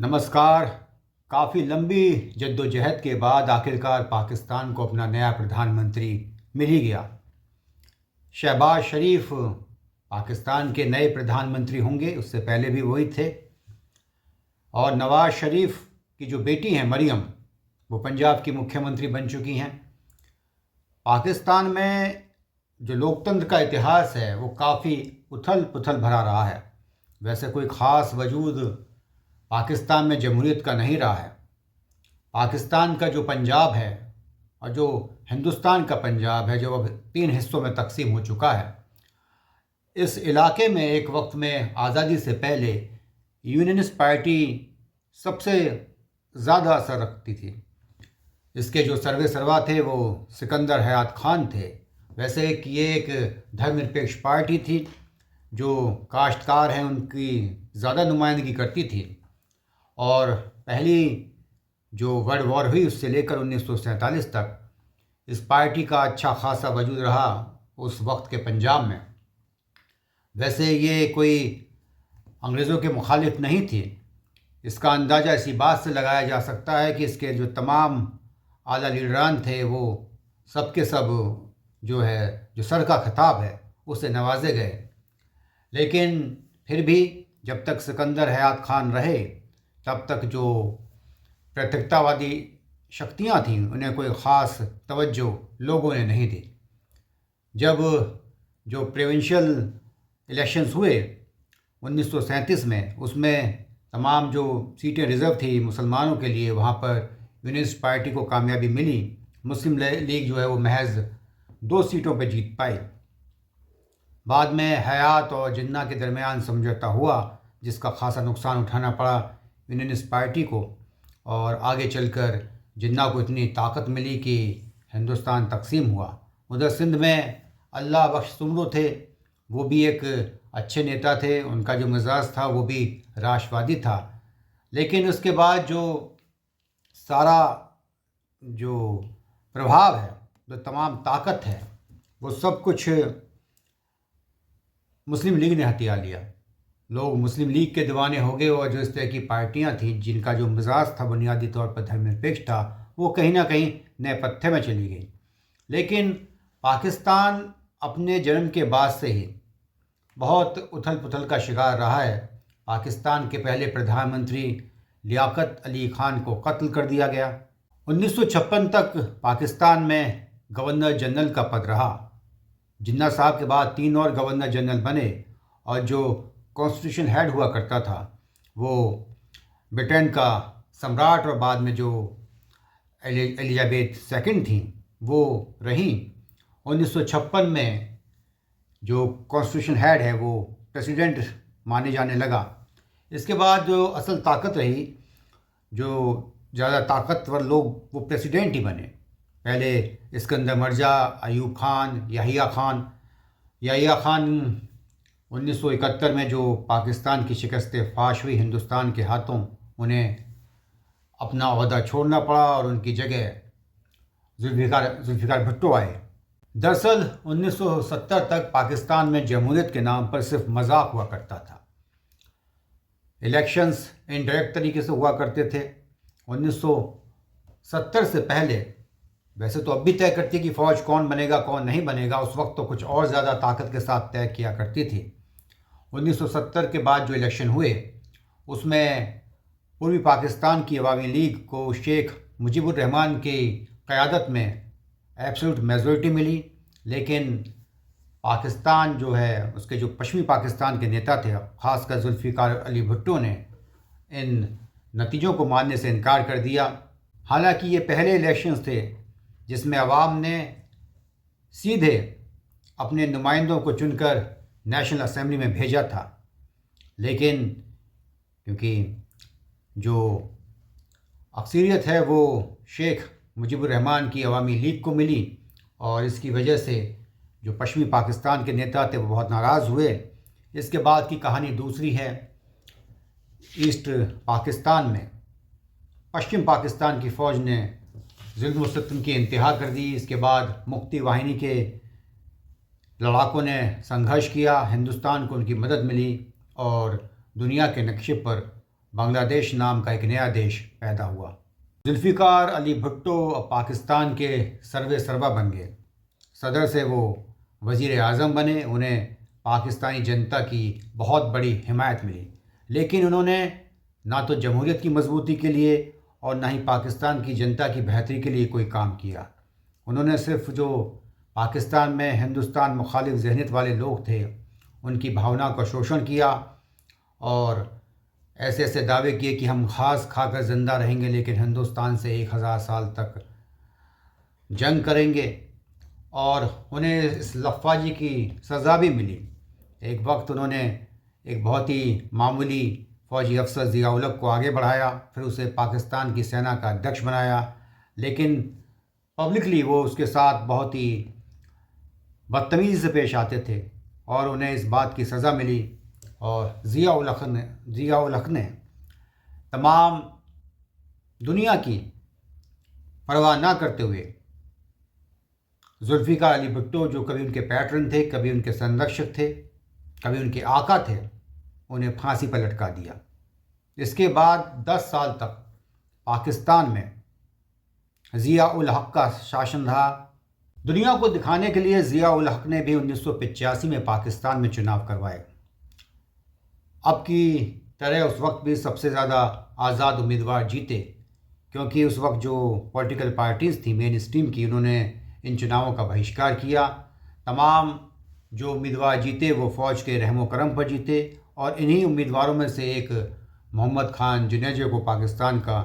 नमस्कार। काफ़ी लंबी जद्दोजहद के बाद आखिरकार पाकिस्तान को अपना नया प्रधानमंत्री मिल ही गया। शहबाज शरीफ पाकिस्तान के नए प्रधानमंत्री होंगे, उससे पहले भी वही थे। और नवाज़ शरीफ की जो बेटी हैं मरियम, वो पंजाब की मुख्यमंत्री बन चुकी हैं। पाकिस्तान में जो लोकतंत्र का इतिहास है वो काफ़ी उथल पुथल भरा रहा है। वैसे कोई ख़ास वजूद पाकिस्तान में जमहूरियत का नहीं रहा है। पाकिस्तान का जो पंजाब है और जो हिंदुस्तान का पंजाब है, जो अब 3 हिस्सों में तकसीम हो चुका है, इस इलाके में एक वक्त में आज़ादी से पहले यूनियनिस्ट पार्टी सबसे ज़्यादा असर रखती थी। इसके जो सर्वा थे वो सिकंदर हयात खान थे। वैसे ये एक धर्मनिरपेक्ष पार्टी थी जो काश्तकार हैं उनकी ज़्यादा नुमाइंदगी करती थी। और पहली जो वर्ल्ड वॉर हुई उससे लेकर 1947 तक इस पार्टी का अच्छा खासा वजूद रहा उस वक्त के पंजाब में। वैसे ये कोई अंग्रेज़ों के मुखालिफ नहीं थी। इसका अंदाज़ा इसी बात से लगाया जा सकता है कि इसके जो तमाम आला लीडरान थे वो सब के सब जो सर का खिताब है उससे नवाजे गए। लेकिन फिर भी जब तक सिकंदर हयात खान रहे तब तक जो पृथकतावादी शक्तियां थीं उन्हें कोई ख़ास तवज्जो लोगों ने नहीं दी। जब जो प्रोविंशियल इलेक्शंस हुए 1937 में, उसमें तमाम जो सीटें रिज़र्व थी मुसलमानों के लिए, वहाँ पर यूनियनिस्ट पार्टी को कामयाबी मिली। मुस्लिम लीग जो है वो महज 2 सीटों पर जीत पाई। बाद में हयात और जिन्ना के दरमियान समझौता हुआ जिसका खासा नुकसान उठाना पड़ा यूनियनिस्ट पार्टी को, और आगे चलकर जिन्ना को इतनी ताकत मिली कि हिंदुस्तान तकसीम हुआ। उधर सिंध में अल्लाह बख्श सुमरो थे, वो भी एक अच्छे नेता थे। उनका जो मिजाज था वो भी राष्ट्रवादी था। लेकिन उसके बाद जो सारा जो प्रभाव है, जो तमाम ताकत है, वो सब कुछ मुस्लिम लीग ने हथिया लिया। लोग मुस्लिम लीग के दीवाने हो गए और जो इस तरह की पार्टियां थीं जिनका जो मिजाज था बुनियादी तौर पर धर्मनिरपेक्ष था, वो कहीं ना कहीं नए पत्थे में चली गई। लेकिन पाकिस्तान अपने जन्म के बाद से ही बहुत उथल पुथल का शिकार रहा है। पाकिस्तान के पहले प्रधानमंत्री लियाकत अली खान को कत्ल कर दिया गया। 1956 तक पाकिस्तान में गवर्नर जनरल का पद रहा। जिन्ना साहब के बाद 3 और गवर्नर जनरल बने और जो कॉन्स्टिट्यूशन हेड हुआ करता था वो ब्रिटेन का सम्राट और बाद में जो एलिजाबेथ सेकंड थी वो रहीं। 1956 में जो कॉन्स्टिट्यूशन हेड है वो प्रेसिडेंट माने जाने लगा। इसके बाद जो असल ताकत रही, जो ज़्यादा ताकतवर लोग वो प्रेसिडेंट ही बने। पहले इस्कंदर मिर्ज़ा, अयूब खान, याहिया खान 1971 में जो पाकिस्तान की शिकस्त फाश हुई हिंदुस्तान के हाथों, उन्हें अपना ओहदा छोड़ना पड़ा और उनकी जगह जुल्फ़िकार भुट्टो आए। दरअसल 1970 तक पाकिस्तान में जमहूरियत के नाम पर सिर्फ मजाक हुआ करता था। इलेक्शंस इनडायरेक्ट तरीके से हुआ करते थे। 1970 से पहले वैसे तो अब भी तय करती कि फ़ौज कौन बनेगा कौन नहीं बनेगा, उस वक्त तो कुछ और ज़्यादा ताकत के साथ तय किया करती थी। 1970 के बाद जो इलेक्शन हुए उसमें पूर्वी पाकिस्तान की अवामी लीग को शेख मुजीबुर रहमान की क़यादत में एब्सोल्यूट मेजॉरिटी मिली। लेकिन पाकिस्तान जो है उसके जो पश्चिमी पाकिस्तान के नेता थे, ख़ासकर जुल्फ़िकार अली भुट्टो ने इन नतीजों को मानने से इनकार कर दिया। हालांकि ये पहले इलेक्शंस थे जिसमें अवाम ने सीधे अपने नुमाइंदों को चुनकर नेशनल असेंबली में भेजा था। लेकिन क्योंकि जो अक्सरियत है वो शेख मुजीबुर रहमान की अवामी लीग को मिली और इसकी वजह से जो पश्चिमी पाकिस्तान के नेता थे वो बहुत नाराज़ हुए। इसके बाद की कहानी दूसरी है। ईस्ट पाकिस्तान में पश्चिम पाकिस्तान की फ़ौज ने जुल्म सितम की इंतहा कर दी। इसके बाद मुक्ति वाहिनी के लड़ाकों ने संघर्ष किया, हिंदुस्तान को उनकी मदद मिली और दुनिया के नक्शे पर बांग्लादेश नाम का एक नया देश पैदा हुआ। जुल्फ़िकार अली भुट्टो अब पाकिस्तान के सर्वे सर्वा बन गए। सदर से वो वज़ीर आज़म बने। उन्हें पाकिस्तानी जनता की बहुत बड़ी हिमायत मिली, लेकिन उन्होंने ना तो जमहूरियत की मजबूती के लिए और ना ही पाकिस्तान की जनता की बेहतरी के लिए कोई काम किया। उन्होंने सिर्फ जो पाकिस्तान में हिंदुस्तान मुखालिफ जहनीत वाले लोग थे उनकी भावना का शोषण किया और ऐसे ऐसे दावे किए कि हम घास खाकर ज़िंदा रहेंगे लेकिन हिंदुस्तान से 1000 साल तक जंग करेंगे, और उन्हें इस लफाजी की सज़ा भी मिली। एक वक्त उन्होंने एक बहुत ही मामूली फ़ौजी अफसर ज़िया-उल हक़ को आगे बढ़ाया, फिर उसे पाकिस्तान की सेना का अध्यक्ष बनाया, लेकिन पब्लिकली वो उसके साथ बहुत ही बदतमीज़ी से पेश आते थे और उन्हें इस बात की सज़ा मिली। और ज़िया-उल हक़ ने तमाम दुनिया की परवाह ना करते हुए जुल्फ़िकार अली भुट्टो, जो कभी उनके पैटर्न थे, कभी उनके संरक्षक थे, कभी उनके आका थे, उन्हें फांसी पर लटका दिया। इसके बाद 10 साल तक पाकिस्तान में ज़िया-उल हक़ का शासन रहा। दुनिया को दिखाने के लिए ज़िया-उल हक़ ने भी 1985 में पाकिस्तान में चुनाव करवाए। अब की तरह उस वक्त भी सबसे ज़्यादा आज़ाद उम्मीदवार जीते, क्योंकि उस वक्त जो पॉलिटिकल पार्टीज़ थी मेन स्ट्रीम की, उन्होंने इन चुनावों का बहिष्कार किया। तमाम जो उम्मीदवार जीते वो फ़ौज के रहमो करम पर जीते, और इन्हीं उम्मीदवारों में से एक मोहम्मद ख़ान जुनेजो को पाकिस्तान का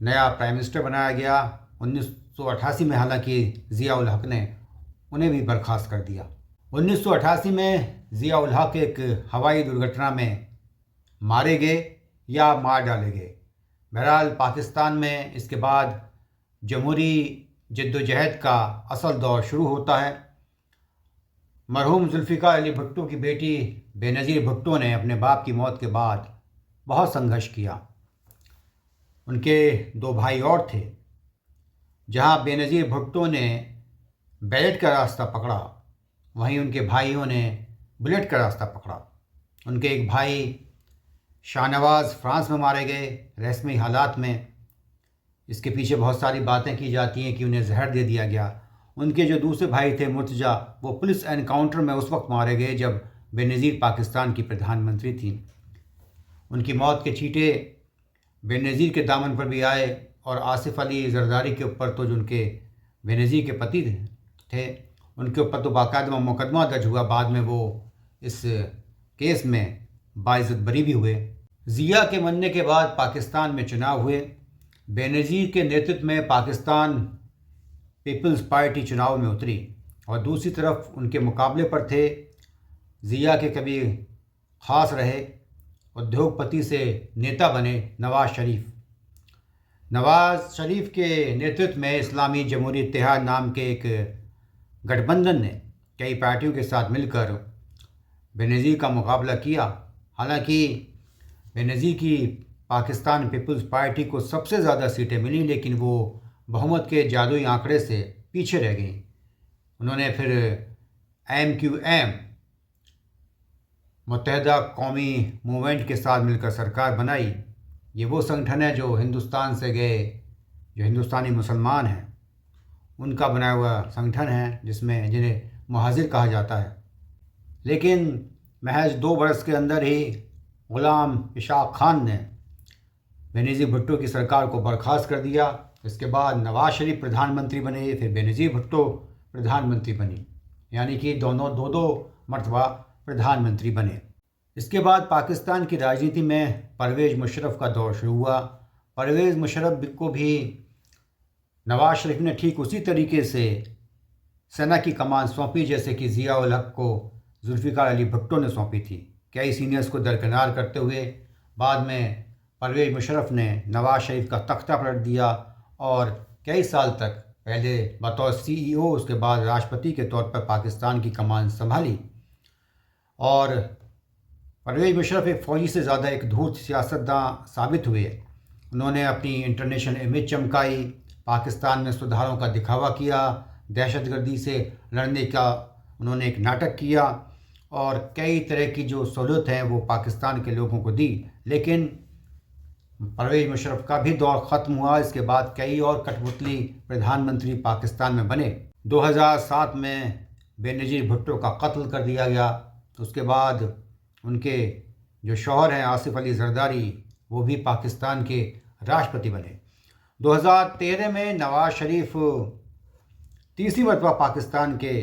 नया प्राइम मिनिस्टर बनाया गया 1988 में। हालांकि ज़िया-उल हक़ ने उन्हें भी बर्खास्त कर दिया। 1988 में ज़िया-उल हक़ एक हवाई दुर्घटना में मारे गए या मार डाले गए। बहरहाल पाकिस्तान में इसके बाद जमहूरी जद्दोजहद का असल दौर शुरू होता है। मरहूम जुल्फ़िकार अली भुट्टो की बेटी बेनज़ीर भुट्टो ने अपने बाप की मौत के बाद बहुत संघर्ष किया। उनके 2 भाई और थे। जहां बेनज़ीर भुट्टो ने बैलेट का रास्ता पकड़ा, वहीं उनके भाइयों ने बुलेट का रास्ता पकड़ा। उनके एक भाई शाहनवाज़ फ्रांस में मारे गए रहस्यमयी हालात में। इसके पीछे बहुत सारी बातें की जाती हैं कि उन्हें जहर दे दिया गया। उनके जो दूसरे भाई थे मुर्तज़ा, वो पुलिस एनकाउंटर में उस वक्त मारे गए जब बेनज़ीर पाकिस्तान की प्रधानमंत्री थी। उनकी मौत के छींटे बेनज़ीर के दामन पर भी आए, और आसिफ अली ज़रदारी के ऊपर तो जो उनके बेनज़ीर के पति थे उनके ऊपर तो बाकायदा मुकदमा दर्ज हुआ। बाद में वो इस केस में बाइज़्ज़त बरी भी हुए। ज़िया के मरने के बाद पाकिस्तान में चुनाव हुए। बेनज़ीर के नेतृत्व में पाकिस्तान पीपल्स पार्टी चुनाव में उतरी, और दूसरी तरफ उनके मुकाबले पर थे ज़िया के कभी ख़ास रहे उद्योगपति से नेता बने नवाज़ शरीफ। नवाज़ शरीफ के नेतृत्व में इस्लामी जमहूरी इत्तेहाद नाम के एक गठबंधन ने कई पार्टियों के साथ मिलकर बेनज़ीर का मुकाबला किया। हालांकि बेनज़ीर की पाकिस्तान पीपल्स पार्टी को सबसे ज़्यादा सीटें मिली, लेकिन वो बहुमत के जादुई आंकड़े से पीछे रह गई। उन्होंने फिर MQM मुत्तहदा कौमी मूवमेंट के साथ मिलकर सरकार बनाई। ये वो संगठन है जो हिंदुस्तान से गए जो हिंदुस्तानी मुसलमान हैं उनका बनाया हुआ संगठन है, जिन्हें मुहाजिर कहा जाता है। लेकिन महज 2 बरस के अंदर ही ग़ुलाम इशाक़ खान ने बेनज़ीर भुट्टो की सरकार को बर्खास्त कर दिया। इसके बाद नवाज़ शरीफ प्रधानमंत्री बने, फिर बेनज़ीर भुट्टो प्रधानमंत्री बनी, यानी कि दोनों 2-2 मरतबा प्रधानमंत्री बने। इसके बाद पाकिस्तान की राजनीति में परवेज़ मुशर्रफ का दौर शुरू हुआ। परवेज़ मुशर्रफ को भी नवाज़ शरीफ ने ठीक उसी तरीके से सेना की कमान सौंपी जैसे कि ज़िया-उल हक़ को जुल्फ़िकार अली भुट्टो ने सौंपी थी। कई सीनियर्स को दरकिनार करते हुए बाद में परवेज़ मुशर्रफ ने नवाज़ शरीफ का तख्ता पलट दिया और कई साल तक पहले बतौर CEO, उसके बाद राष्ट्रपति के तौर पर पाकिस्तान की कमान संभाली। और परवेज़ मुशर्रफ एक फ़ौजी से ज़्यादा एक धूर्त सियासतदान साबित हुए। उन्होंने अपनी इंटरनेशनल इमेज चमकाई, पाकिस्तान में सुधारों का दिखावा किया, दहशतगर्दी से लड़ने का उन्होंने एक नाटक किया और कई तरह की जो सहूलत हैं वो पाकिस्तान के लोगों को दी। लेकिन परवेज़ मुशर्रफ का भी दौर ख़त्म हुआ। इसके बाद कई और कठपुतली प्रधानमंत्री पाकिस्तान में बने। 2007 में बेनज़ीर भुट्टो का कत्ल कर दिया गया। उसके बाद उनके जो शौहर हैं आसिफ अली जरदारी, वो भी पाकिस्तान के राष्ट्रपति बने। 2013 में नवाज शरीफ तीसरी मरतबा पाकिस्तान के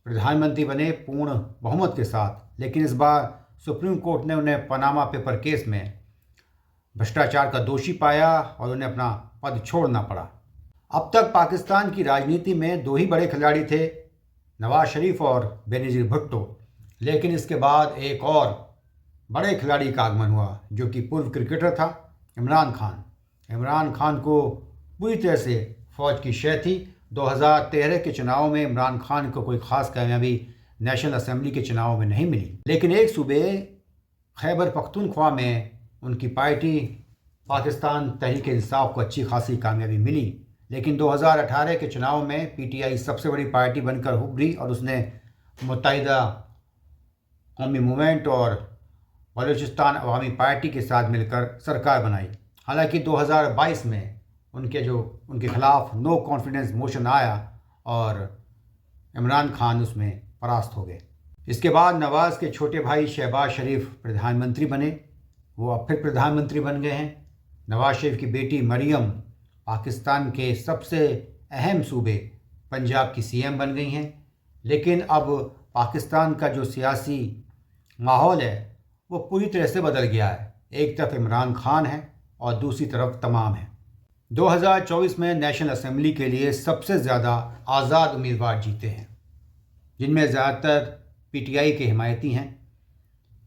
प्रधानमंत्री बने पूर्ण बहुमत के साथ, लेकिन इस बार सुप्रीम कोर्ट ने उन्हें पनामा पेपर केस में भ्रष्टाचार का दोषी पाया और उन्हें अपना पद छोड़ना पड़ा। अब तक पाकिस्तान की राजनीति में दो ही बड़े खिलाड़ी थे, नवाज शरीफ और बेनज़ीर भुट्टो, लेकिन इसके बाद एक और बड़े खिलाड़ी का आगमन हुआ जो कि पूर्व क्रिकेटर था, इमरान खान। इमरान खान को पूरी तरह से फ़ौज की शय थी। 2013 के चुनाव में इमरान खान को कोई ख़ास कामयाबी नेशनल असेंबली के चुनाव में नहीं मिली, लेकिन एक सूबे खैबर पख्तूनख्वा में उनकी पार्टी पाकिस्तान तहरीक-ए-इंसाफ को अच्छी खासी कामयाबी मिली। लेकिन 2018 के चुनाव में पीटीआई सबसे बड़ी पार्टी बनकर उभरी और उसने मुत्तहिदा कौमी मूवमेंट और बलूचिस्तान अवामी पार्टी के साथ मिलकर सरकार बनाई। हालांकि 2022 में उनके खिलाफ नो कॉन्फिडेंस मोशन आया और इमरान खान उसमें परास्त हो गए। इसके बाद नवाज़ के छोटे भाई शहबाज शरीफ प्रधानमंत्री बने। वो अब फिर प्रधानमंत्री बन गए हैं। नवाज शरीफ की बेटी मरियम पाकिस्तान के सबसे अहम सूबे पंजाब की सीएम बन गई हैं। लेकिन अब पाकिस्तान का जो सियासी माहौल है वो पूरी तरह से बदल गया है। एक तरफ इमरान खान है और दूसरी तरफ तमाम है। 2024 में नेशनल असेंबली के लिए सबसे ज़्यादा आज़ाद उम्मीदवार जीते हैं, जिनमें ज़्यादातर पीटीआई के हिमायती हैं,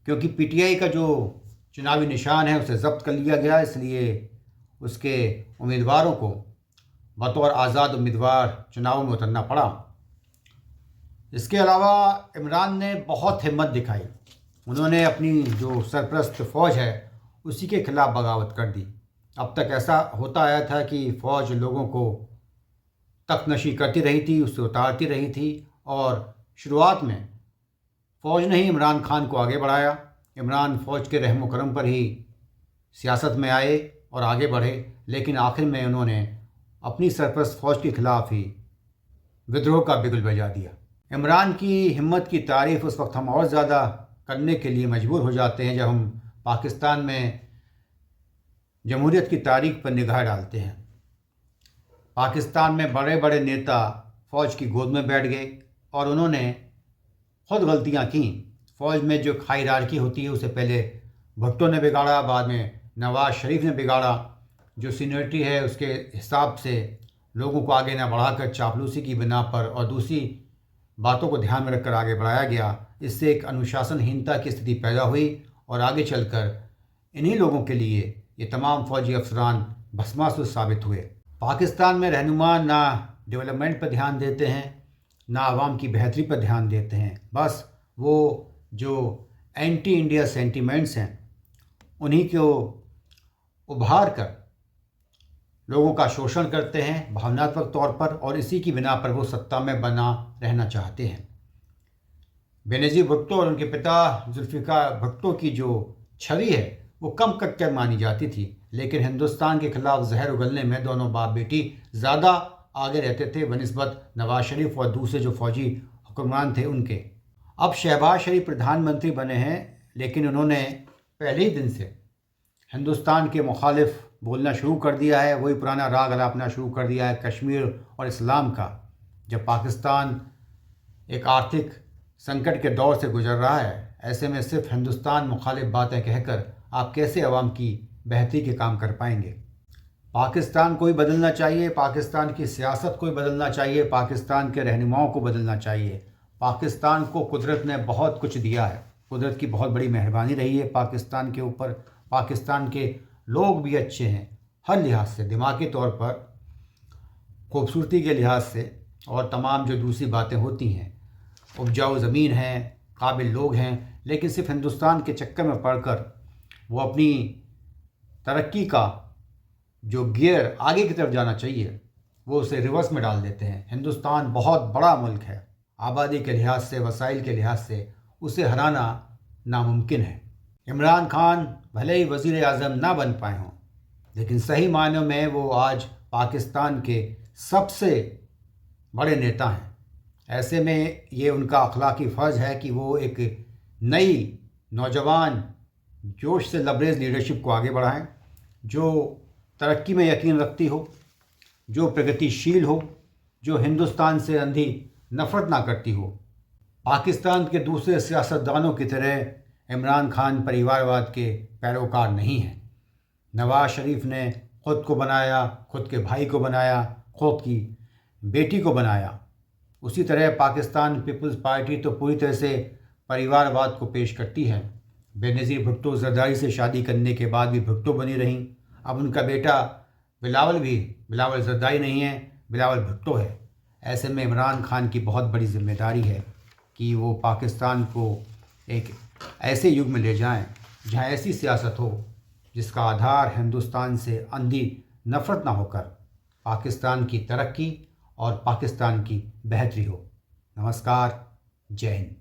क्योंकि पीटीआई का जो चुनावी निशान है उसे ज़ब्त कर लिया गया, इसलिए उसके उम्मीदवारों को बतौर आज़ाद उम्मीदवार चुनाव में उतरना पड़ा। इसके अलावा इमरान ने बहुत हिम्मत दिखाई। उन्होंने अपनी जो सरपरस्त फ़ौज है उसी के खिलाफ़ बगावत कर दी। अब तक ऐसा होता आया था कि फ़ौज लोगों को तख्तनशी करती रही थी, उससे उतारती रही थी, और शुरुआत में फ़ौज ने ही इमरान खान को आगे बढ़ाया। इमरान फ़ौज के रहम करम पर ही सियासत में आए और आगे बढ़े, लेकिन आखिर में उन्होंने अपनी सरपरस्त फ़ौज के ख़िलाफ़ ही विद्रोह का बिगुल बजा दिया। इमरान की हिम्मत की तारीफ़ उस वक्त हम और ज़्यादा करने के लिए मजबूर हो जाते हैं जब हम पाकिस्तान में जमहूरियत की तारीख पर निगाह डालते हैं। पाकिस्तान में बड़े बड़े नेता फ़ौज की गोद में बैठ गए और उन्होंने खुद गलतियां की। फ़ौज में जो हायरार्की होती है उसे पहले भुट्टो ने बिगाड़ा, बाद में नवाज शरीफ ने बिगाड़ा। जो सीनियरिटी है उसके हिसाब से लोगों को आगे न बढ़ाकर चापलूसी की बिना पर और दूसरी बातों को ध्यान में रखकर आगे बढ़ाया गया। इससे एक अनुशासनहीनता की स्थिति पैदा हुई और आगे चलकर इन्हीं लोगों के लिए ये तमाम फ़ौजी अफसरान भस्मासुर साबित हुए। पाकिस्तान में रहनुमा ना डेवलपमेंट पर ध्यान देते हैं, ना आवाम की बेहतरी पर ध्यान देते हैं। बस वो जो एंटी इंडिया सेंटिमेंट्स हैं उन्हीं को उभार कर लोगों का शोषण करते हैं भावनात्मक तौर पर, और इसी की बिना पर वो सत्ता में बना रहना चाहते हैं। बेनज़ीर भुट्टो और उनके पिता जुल्फ़िकार भुट्टो की जो छवि है वो कम कट्टर मानी जाती थी, लेकिन हिंदुस्तान के खिलाफ जहर उगलने में दोनों बाप बेटी ज़्यादा आगे रहते थे बनिस्बत नवाज शरीफ और दूसरे जो फ़ौजी हुक्मरान थे उनके। अब शहबाज शरीफ प्रधानमंत्री बने हैं, लेकिन उन्होंने पहले ही दिन से हिंदुस्तान के मुखालिफ बोलना शुरू कर दिया है। वही पुराना राग अलापना शुरू कर दिया है कश्मीर और इस्लाम का। जब पाकिस्तान एक आर्थिक संकट के दौर से गुजर रहा है, ऐसे में सिर्फ हिंदुस्तान मुखालिफ बातें कहकर आप कैसे अवाम की बेहतरी के काम कर पाएंगे। पाकिस्तान को ही बदलना चाहिए, पाकिस्तान की सियासत को ही बदलना चाहिए, पाकिस्तान के रहनुमाओं को बदलना चाहिए। पाकिस्तान को कुदरत ने बहुत कुछ दिया है, कुदरत की बहुत बड़ी मेहरबानी रही है पाकिस्तान के ऊपर। पाकिस्तान के लोग भी अच्छे हैं हर लिहाज से, दिमागी तौर पर, खूबसूरती के लिहाज से, और तमाम जो दूसरी बातें होती हैं। उपजाऊ ज़मीन है, काबिल लोग हैं, लेकिन सिर्फ हिंदुस्तान के चक्कर में पड़कर वो अपनी तरक्की का जो गियर आगे की तरफ जाना चाहिए वो उसे रिवर्स में डाल देते हैं। हिंदुस्तान बहुत बड़ा मुल्क है, आबादी के लिहाज से, वसाइल के लिहाज से उसे हराना नामुमकिन है। इमरान खान भले ही वज़ीर आज़म ना बन पाए हों, लेकिन सही मायनों में वो आज पाकिस्तान के सबसे बड़े नेता हैं। ऐसे में ये उनका अखलाकी फ़र्ज़ है कि वो एक नई नौजवान जोश से लबरेज लीडरशिप को आगे बढ़ाएं, जो तरक्की में यकीन रखती हो, जो प्रगतिशील हो, जो हिंदुस्तान से अंधी नफ़रत ना करती हो। पाकिस्तान के दूसरे सियासतदानों की तरह इमरान खान परिवारवाद के पैरोकार नहीं हैं। नवाज शरीफ ने ख़ुद को बनाया, ख़ुद के भाई को बनाया, ख़ुद की बेटी को बनाया। उसी तरह पाकिस्तान पीपल्स पार्टी तो पूरी तरह से परिवारवाद को पेश करती है। बेनज़ीर भुट्टो जरदारी से शादी करने के बाद भी भुट्टो बनी रहीं। अब उनका बेटा बिलावल जरदारी नहीं है, बिलावल भुट्टो है। ऐसे में इमरान खान की बहुत बड़ी जिम्मेदारी है कि वो पाकिस्तान को एक ऐसे युग में ले जाएं जहां ऐसी सियासत हो जिसका आधार हिंदुस्तान से अंधी नफ़रत ना होकर पाकिस्तान की तरक्की और पाकिस्तान की बेहतरी हो। नमस्कार, जय हिंद।